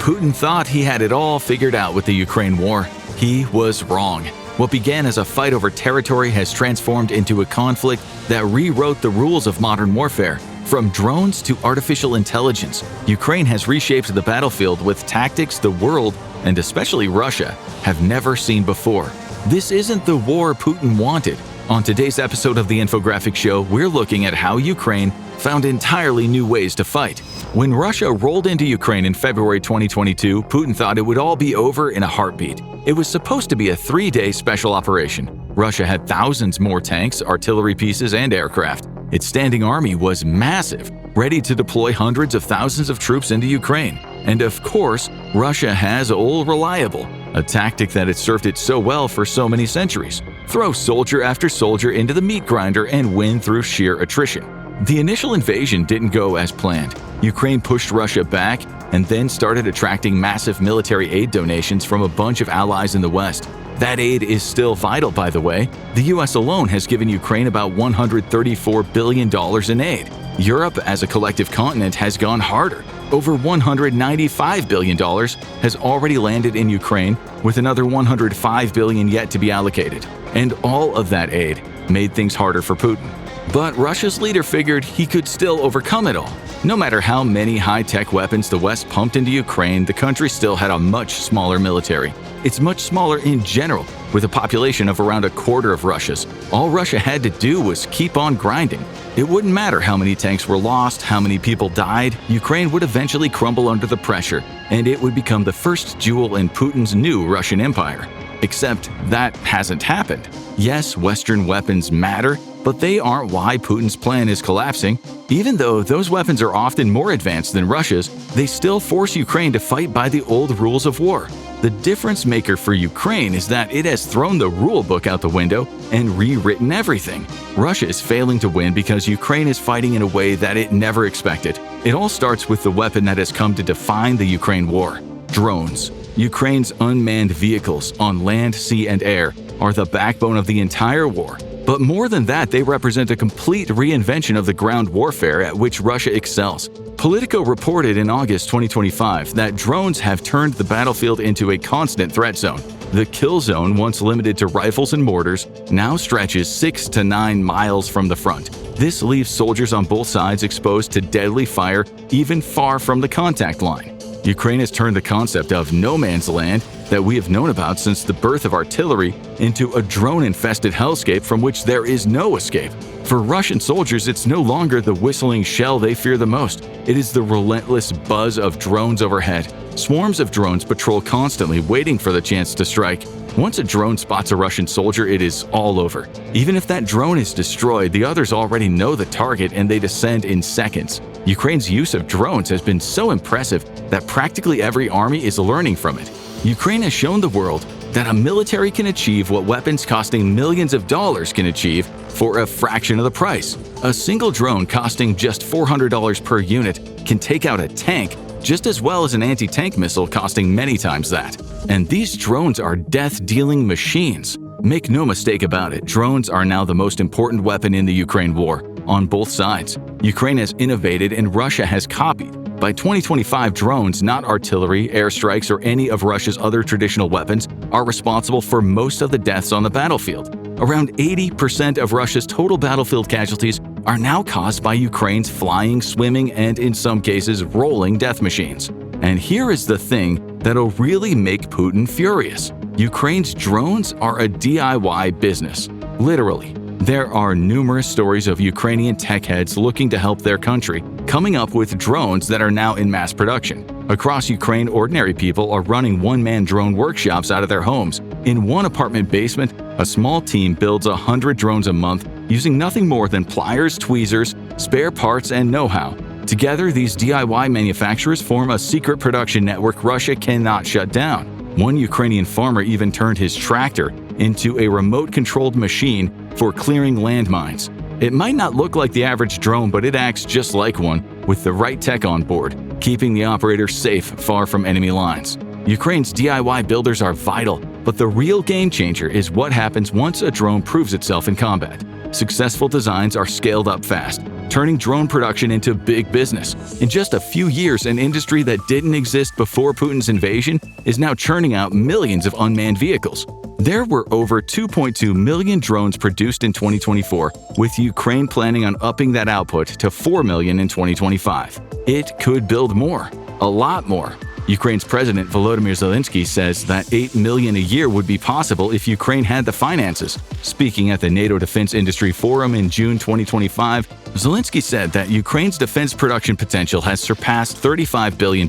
Putin thought he had it all figured out with the Ukraine war. He was wrong. What began as a fight over territory has transformed into a conflict that rewrote the rules of modern warfare. From drones to artificial intelligence, Ukraine has reshaped the battlefield with tactics the world, and especially Russia, have never seen before. This isn't the war Putin wanted. On today's episode of the Infographic Show, we're looking at how Ukraine found entirely new ways to fight. When Russia rolled into Ukraine in February 2022, Putin thought it would all be over in a heartbeat. It was supposed to be a 3-day special operation. Russia had thousands more tanks, artillery pieces, and aircraft. Its standing army was massive, ready to deploy hundreds of thousands of troops into Ukraine. And of course, Russia has old reliable, a tactic that had served it so well for so many centuries. Throw soldier after soldier into the meat grinder and win through sheer attrition. The initial invasion didn't go as planned. Ukraine pushed Russia back and then started attracting massive military aid donations from a bunch of allies in the West. That aid is still vital, by the way. The US alone has given Ukraine about $134 billion in aid. Europe, as a collective continent, has gone harder. Over $195 billion has already landed in Ukraine, with another $105 billion yet to be allocated. And all of that aid made things harder for Putin. But Russia's leader figured he could still overcome it all. No matter how many high-tech weapons the West pumped into Ukraine, the country still had a much smaller military. It's much smaller in general, with a population of around a quarter of Russia's. All Russia had to do was keep on grinding. It wouldn't matter how many tanks were lost, how many people died, Ukraine would eventually crumble under the pressure, and it would become the first jewel in Putin's new Russian empire. Except that hasn't happened. Yes, Western weapons matter, but they aren't why Putin's plan is collapsing. Even though those weapons are often more advanced than Russia's, they still force Ukraine to fight by the old rules of war. The difference maker for Ukraine is that it has thrown the rule book out the window and rewritten everything. Russia is failing to win because Ukraine is fighting in a way that it never expected. It all starts with the weapon that has come to define the Ukraine war: drones. Ukraine's unmanned vehicles on land, sea, and air are the backbone of the entire war. But more than that, they represent a complete reinvention of the ground warfare at which Russia excels. Politico reported in August 2025 that drones have turned the battlefield into a constant threat zone. The kill zone, once limited to rifles and mortars, now stretches 6 to 9 miles from the front. This leaves soldiers on both sides exposed to deadly fire even far from the contact line. Ukraine has turned the concept of no man's land that we have known about since the birth of artillery into a drone-infested hellscape from which there is no escape. For Russian soldiers, it's no longer the whistling shell they fear the most. It is the relentless buzz of drones overhead. Swarms of drones patrol constantly, waiting for the chance to strike. Once a drone spots a Russian soldier, it is all over. Even if that drone is destroyed, the others already know the target and they descend in seconds. Ukraine's use of drones has been so impressive that practically every army is learning from it. Ukraine has shown the world that a military can achieve what weapons costing millions of dollars can achieve for a fraction of the price. A single drone costing just $400 per unit can take out a tank just as well as an anti-tank missile costing many times that. And these drones are death-dealing machines. Make no mistake about it, drones are now the most important weapon in the Ukraine war, on both sides. Ukraine has innovated and Russia has copied. By 2025, drones, not artillery, airstrikes, or any of Russia's other traditional weapons, are responsible for most of the deaths on the battlefield. Around 80% of Russia's total battlefield casualties are now caused by Ukraine's flying, swimming, and in some cases, rolling death machines. And here is the thing that'll really make Putin furious. Ukraine's drones are a DIY business. Literally. There are numerous stories of Ukrainian tech heads looking to help their country, coming up with drones that are now in mass production. Across Ukraine, ordinary people are running one-man drone workshops out of their homes. In one apartment basement, a small team builds 100 drones a month using nothing more than pliers, tweezers, spare parts, and know-how. Together, these DIY manufacturers form a secret production network Russia cannot shut down. One Ukrainian farmer even turned his tractor into a remote-controlled machine for clearing landmines. It might not look like the average drone, but it acts just like one with the right tech on board, keeping the operator safe far from enemy lines. Ukraine's DIY builders are vital, but the real game changer is what happens once a drone proves itself in combat. Successful designs are scaled up fast. turning drone production into big business. In just a few years, an industry that didn't exist before Putin's invasion is now churning out millions of unmanned vehicles. There were over 2.2 million drones produced in 2024, with Ukraine planning on upping that output to 4 million in 2025. It could build more, a lot more. Ukraine's President Volodymyr Zelensky says that 8 million a year would be possible if Ukraine had the finances. Speaking at the NATO Defense Industry Forum in June 2025, Zelensky said that Ukraine's defense production potential has surpassed $35 billion,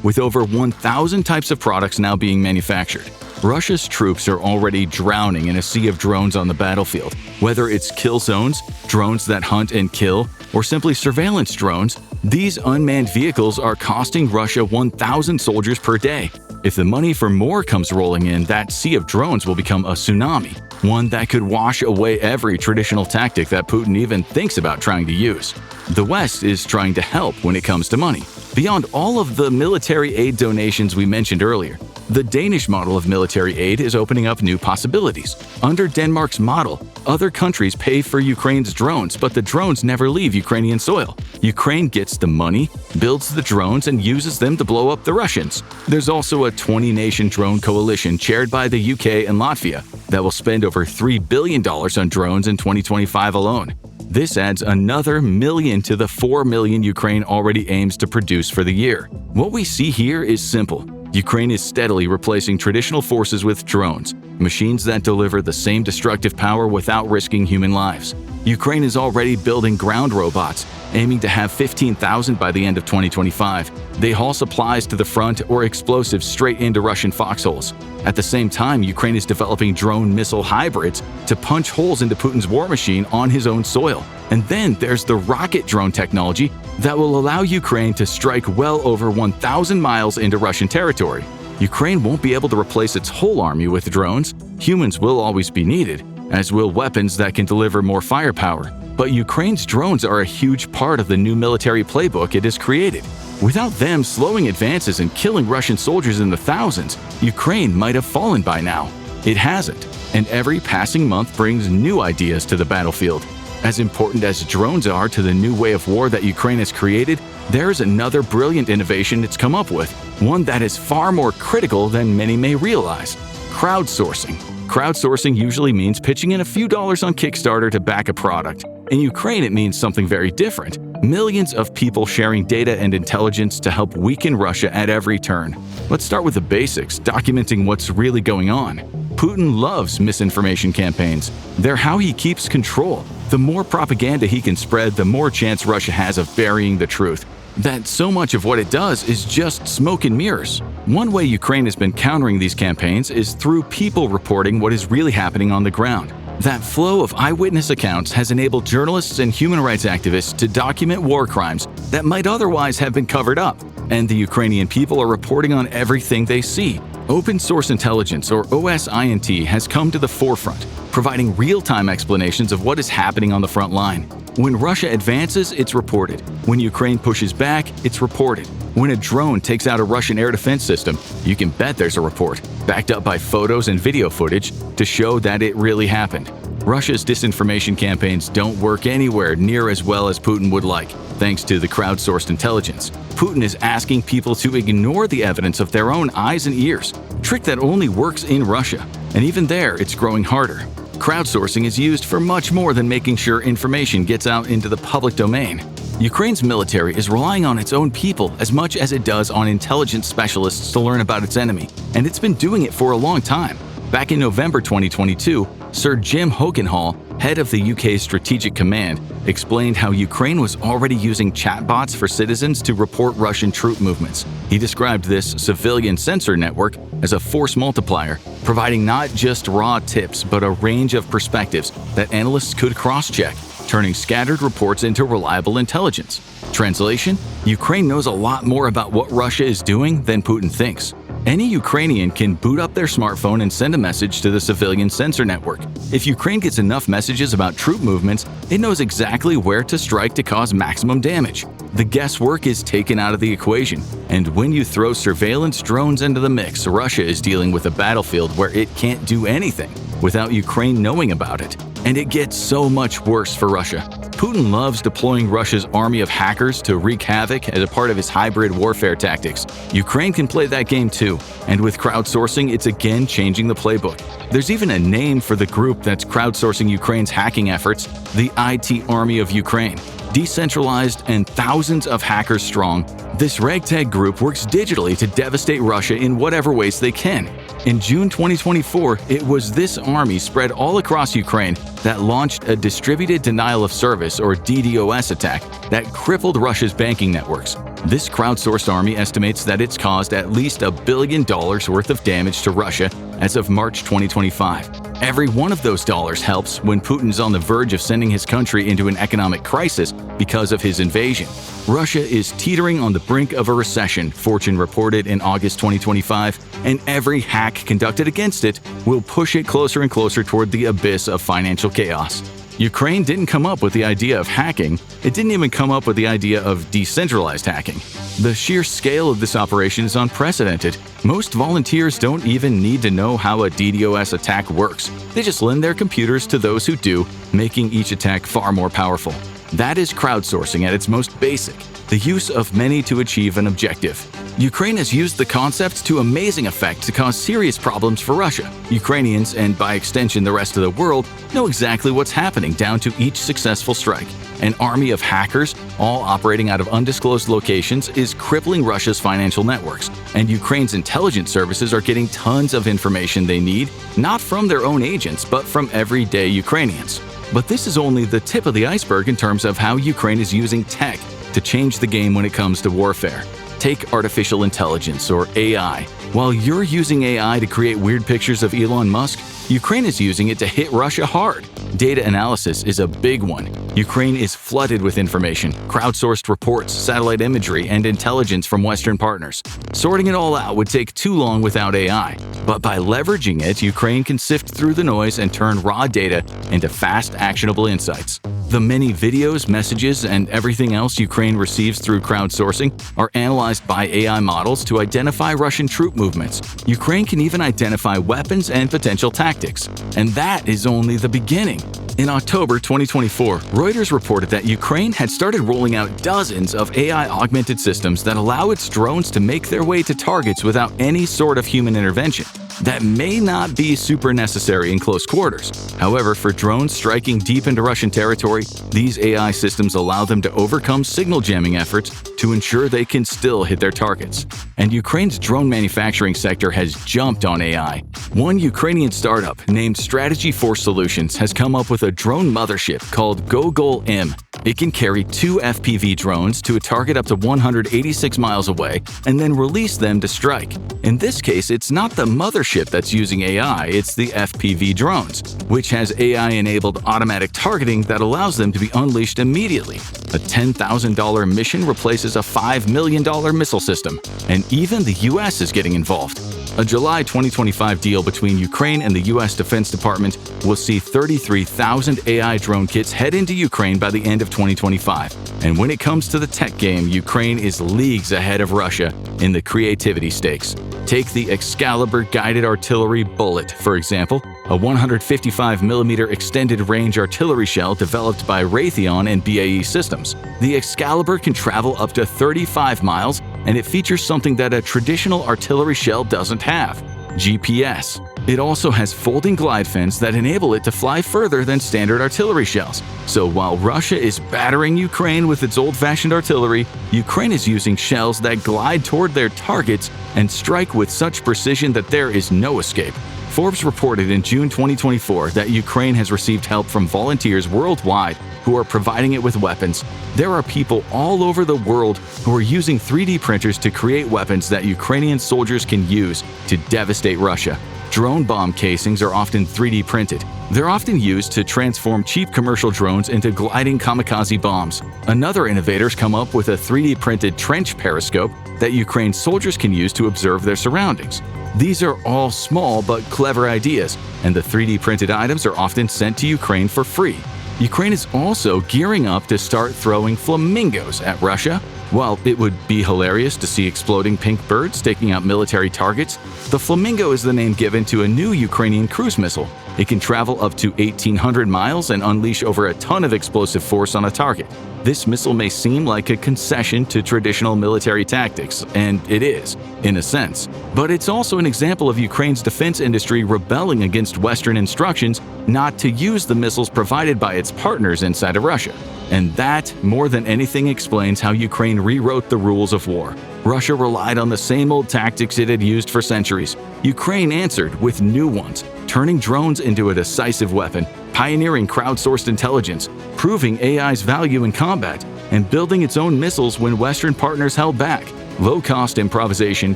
with over 1,000 types of products now being manufactured. Russia's troops are already drowning in a sea of drones on the battlefield. Whether it's kill zones, drones that hunt and kill, or simply surveillance drones, these unmanned vehicles are costing Russia 1,000 soldiers per day. If the money for more comes rolling in, that sea of drones will become a tsunami, one that could wash away every traditional tactic that Putin even thinks about trying to use. The West is trying to help when it comes to money. Beyond all of the military aid donations we mentioned earlier, the Danish model of military aid is opening up new possibilities. Under Denmark's model, other countries pay for Ukraine's drones, but the drones never leave Ukrainian soil. Ukraine gets the money, builds the drones, and uses them to blow up the Russians. There's also a 20-nation drone coalition chaired by the UK and Latvia that will spend over $3 billion on drones in 2025 alone. This adds another million to the 4 million Ukraine already aims to produce for the year. What we see here is simple. Ukraine is steadily replacing traditional forces with drones, machines that deliver the same destructive power without risking human lives. Ukraine is already building ground robots, aiming to have 15,000 by the end of 2025. They haul supplies to the front or explosives straight into Russian foxholes. At the same time, Ukraine is developing drone missile hybrids to punch holes into Putin's war machine on his own soil. And then there's the rocket drone technology that will allow Ukraine to strike well over 1,000 miles into Russian territory. Ukraine won't be able to replace its whole army with drones. Humans will always be needed, as will weapons that can deliver more firepower. But Ukraine's drones are a huge part of the new military playbook it has created. Without them slowing advances and killing Russian soldiers in the thousands, Ukraine might have fallen by now. It hasn't, and every passing month brings new ideas to the battlefield. As important as drones are to the new way of war that Ukraine has created, there's another brilliant innovation it's come up with, one that is far more critical than many may realize: crowdsourcing. Crowdsourcing usually means pitching in a few dollars on Kickstarter to back a product. In Ukraine, it means something very different. Millions of people sharing data and intelligence to help weaken Russia at every turn. Let's start with the basics, documenting what's really going on. Putin loves misinformation campaigns. They're how he keeps control. The more propaganda he can spread, the more chance Russia has of burying the truth. That so much of what it does is just smoke and mirrors. One way Ukraine has been countering these campaigns is through people reporting what is really happening on the ground. That flow of eyewitness accounts has enabled journalists and human rights activists to document war crimes that might otherwise have been covered up. And the Ukrainian people are reporting on everything they see. Open Source Intelligence, or OSINT, has come to the forefront, providing real-time explanations of what is happening on the front line. When Russia advances, it's reported. When Ukraine pushes back, it's reported. When a drone takes out a Russian air defense system, you can bet there's a report, backed up by photos and video footage to show that it really happened. Russia's disinformation campaigns don't work anywhere near as well as Putin would like, thanks to the crowdsourced intelligence. Putin is asking people to ignore the evidence of their own eyes and ears, a trick that only works in Russia. And even there, it's growing harder. Crowdsourcing is used for much more than making sure information gets out into the public domain. Ukraine's military is relying on its own people as much as it does on intelligence specialists to learn about its enemy, and it's been doing it for a long time. Back in November 2022, Sir Jim Hokenhall, head of the UK's Strategic Command, explained how Ukraine was already using chatbots for citizens to report Russian troop movements. He described this civilian sensor network as a force multiplier, providing not just raw tips but a range of perspectives that analysts could cross-check, turning scattered reports into reliable intelligence. Translation: Ukraine knows a lot more about what Russia is doing than Putin thinks. Any Ukrainian can boot up their smartphone and send a message to the civilian sensor network. If Ukraine gets enough messages about troop movements, it knows exactly where to strike to cause maximum damage. The guesswork is taken out of the equation, and when you throw surveillance drones into the mix, Russia is dealing with a battlefield where it can't do anything without Ukraine knowing about it. And it gets so much worse for Russia. Putin loves deploying Russia's army of hackers to wreak havoc as a part of his hybrid warfare tactics. Ukraine can play that game too, and with crowdsourcing, it's again changing the playbook. There's even a name for the group that's crowdsourcing Ukraine's hacking efforts: the IT Army of Ukraine. Decentralized and thousands of hackers strong, this ragtag group works digitally to devastate Russia in whatever ways they can. In June 2024, it was this army spread all across Ukraine that launched a distributed denial of service or DDoS attack that crippled Russia's banking networks. This crowdsourced army estimates that it's caused at least $1 billion worth of damage to Russia as of March 2025. Every one of those dollars helps when Putin's on the verge of sending his country into an economic crisis because of his invasion. Russia is teetering on the brink of a recession, Fortune reported in August 2025, and every hack conducted against it will push it closer and closer toward the abyss of financial chaos. Ukraine didn't come up with the idea of hacking. It didn't even come up with the idea of decentralized hacking. The sheer scale of this operation is unprecedented. Most volunteers don't even need to know how a DDoS attack works. They just lend their computers to those who do, making each attack far more powerful. That is crowdsourcing at its most basic, the use of many to achieve an objective. Ukraine has used the concept to amazing effect to cause serious problems for Russia. Ukrainians, and by extension the rest of the world, know exactly what's happening down to each successful strike. An army of hackers, all operating out of undisclosed locations, is crippling Russia's financial networks, and Ukraine's intelligence services are getting tons of information they need, not from their own agents, but from everyday Ukrainians. But this is only the tip of the iceberg in terms of how Ukraine is using tech to change the game when it comes to warfare. Take artificial intelligence, or AI. While you're using AI to create weird pictures of Elon Musk, Ukraine is using it to hit Russia hard. Data analysis is a big one. Ukraine is flooded with information, crowdsourced reports, satellite imagery, and intelligence from Western partners. Sorting it all out would take too long without AI, but by leveraging it, Ukraine can sift through the noise and turn raw data into fast, actionable insights. The many videos, messages, and everything else Ukraine receives through crowdsourcing are analyzed by AI models to identify Russian troop movements. Ukraine can even identify weapons and potential tactics. And that is only the beginning. In October 2024, Reuters reported that Ukraine had started rolling out dozens of AI-augmented systems that allow its drones to make their way to targets without any sort of human intervention. That may not be super necessary in close quarters. However, for drones striking deep into Russian territory, these AI systems allow them to overcome signal jamming efforts to ensure they can still hit their targets. And Ukraine's drone manufacturing sector has jumped on AI. One Ukrainian startup named Strategy Force Solutions has come up with a drone mothership called Gogol-M. It can carry 2 FPV drones to a target up to 186 miles away and then release them to strike. In this case, it's not the mothership that's using AI, it's the FPV drones, which has AI-enabled automatic targeting that allows them to be unleashed immediately. A $10,000 mission replaces a $5 million missile system, and even the US is getting involved. A July 2025 deal between Ukraine and the US Defense Department will see 33,000 AI drone kits head into Ukraine by the end of 2025. And when it comes to the tech game, Ukraine is leagues ahead of Russia in the creativity stakes. Take the Excalibur guided artillery bullet, for example, a 155mm extended-range artillery shell developed by Raytheon and BAE Systems. The Excalibur can travel up to 35 miles, and it features something that a traditional artillery shell doesn't have: GPS. It also has folding glide fins that enable it to fly further than standard artillery shells. So while Russia is battering Ukraine with its old-fashioned artillery, Ukraine is using shells that glide toward their targets and strike with such precision that there is no escape. Forbes reported in June 2024 that Ukraine has received help from volunteers worldwide who are providing it with weapons. There are people all over the world who are using 3D printers to create weapons that Ukrainian soldiers can use to devastate Russia. Drone bomb casings are often 3D printed. They're often used to transform cheap commercial drones into gliding kamikaze bombs. Another innovator's come up with a 3D printed trench periscope that Ukraine soldiers can use to observe their surroundings. These are all small but clever ideas, and the 3D printed items are often sent to Ukraine for free. Ukraine is also gearing up to start throwing flamingos at Russia While it would be hilarious to see exploding pink birds taking out military targets, the Flamingo is the name given to a new Ukrainian cruise missile. It can travel up to 1,800 miles and unleash over a ton of explosive force on a target. This missile may seem like a concession to traditional military tactics, and it is, in a sense. But it's also an example of Ukraine's defense industry rebelling against Western instructions not to use the missiles provided by its partners inside of Russia. And that, more than anything, explains how Ukraine rewrote the rules of war. Russia relied on the same old tactics it had used for centuries. Ukraine answered with new ones, turning drones into a decisive weapon, pioneering crowdsourced intelligence, proving AI's value in combat, and building its own missiles when Western partners held back. Low-cost improvisation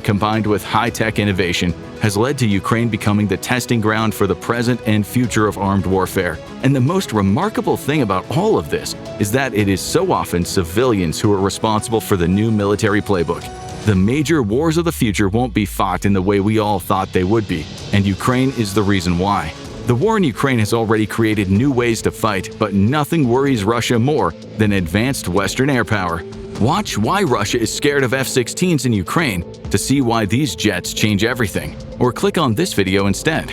combined with high-tech innovation has led to Ukraine becoming the testing ground for the present and future of armed warfare. And the most remarkable thing about all of this is that it is so often civilians who are responsible for the new military playbook. The major wars of the future won't be fought in the way we all thought they would be, and Ukraine is the reason why. The war in Ukraine has already created new ways to fight, but nothing worries Russia more than advanced Western air power. Watch why Russia is scared of F-16s in Ukraine to see why these jets change everything, or click on this video instead.